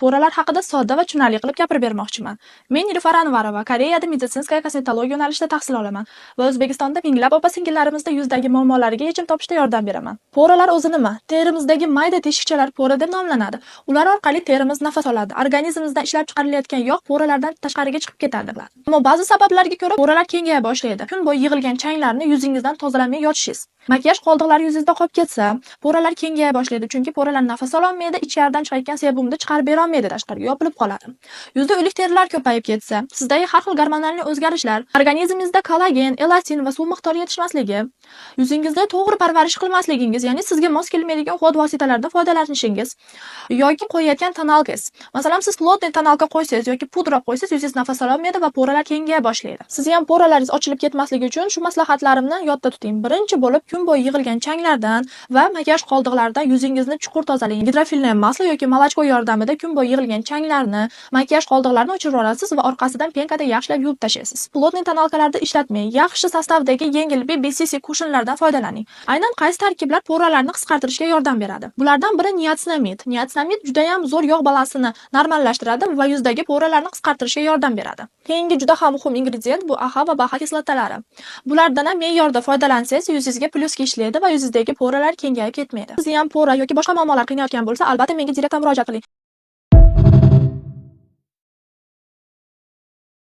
Poralar haqida sodda va tushunarli qilib gapirib bermoqchiman. Men Nilufar Anvarova, Koreyada meditsinskaya kosmetologiya yo'nalishida tahsil olaman va O'zbekistonda minglab opa-singillarimizda yuzdagi muammolariga yechim topishda yordam beraman. Poralar o'zi nima? Terimizdagi mayda teshikchalar pora deb nomlanadi. Ular orqali terimiz nafas oladi. Organizmimizdan ishlab chiqarilayotgan yog' poralardan tashqariga chiqib ketadi. Ammo ba'zi sabablarga ko'ra poralar kengaya boshlaydi. Kun bo'yi yig'ilgan changlarni yuzingizdan tozalamay yotishingiz. Makiyaj qoldilari yuzingizda qolib ketsa, poralar kengaya boshlaydi, chunki poralar nafas ololmaydi, ichkaridan chiqayotgan sebumni chiqarib bera olmaydi, tashqariga yopilib qoladi. Yuzda o'lik terilar ko'payib ketsa, sizdagi har xil gormonal o'zgarishlar, organizmingizda kollagen, elastin va suv miqdori yetishmasligi, yuzingizda to'g'ri parvarish qilmasligingiz, ya'ni sizga mos kelmaydigan hid vositalardan foydalanishingiz yoki qo'yayotgan tonalkangiz. Masalan, siz plotniy tonalka qo'ysangiz yoki pudra qo'ysangiz, yuzingiz nafas ololmaydi va poralar kengaya boshlaydi. Siz ham poralaringiz ochilib ketmasligi uchun shu maslahatlarimni yodda tuting. Birinchi bo'lib, kun bo'yi yig'ilgan changlardan va makiyaj qoldiqlaridan yuzingizni chuqur tozalang. Gidrofilniy maslo yoki molochko yordamida kun bo'yi yig'ilgan changlarni, makiyaj qoldiqlarini o'chirib olasiz va orqasidan penkada yaxshilab yuvib tashlaysiz. Plotniy tonalkalarni ishlatmang. Yaxshi sostavdagi yengil BCC kushinlardan foydalaning. Aynan qaysi tarkiblar poralarni qisqartirishga yordam beradi? Bulardan biri niasinamid. Niasinamid juda ham zo'r yog' balansini normallashtiradi va yuzdagi poralarni qisqartirishga yordam beradi. Keyingi juda ham muhim ingredient bu AHA va BAHA kislotalari. Bulardan ham me'yorda foydalansangiz, yuzingizga plyusga ishlaydi va yuzingizdagi poralar kengayib ketmaydi. Sizni ham pora yoki boshqa muammolar qiynayotgan bo'lsa, albatta menga direktdan murojaat qiling.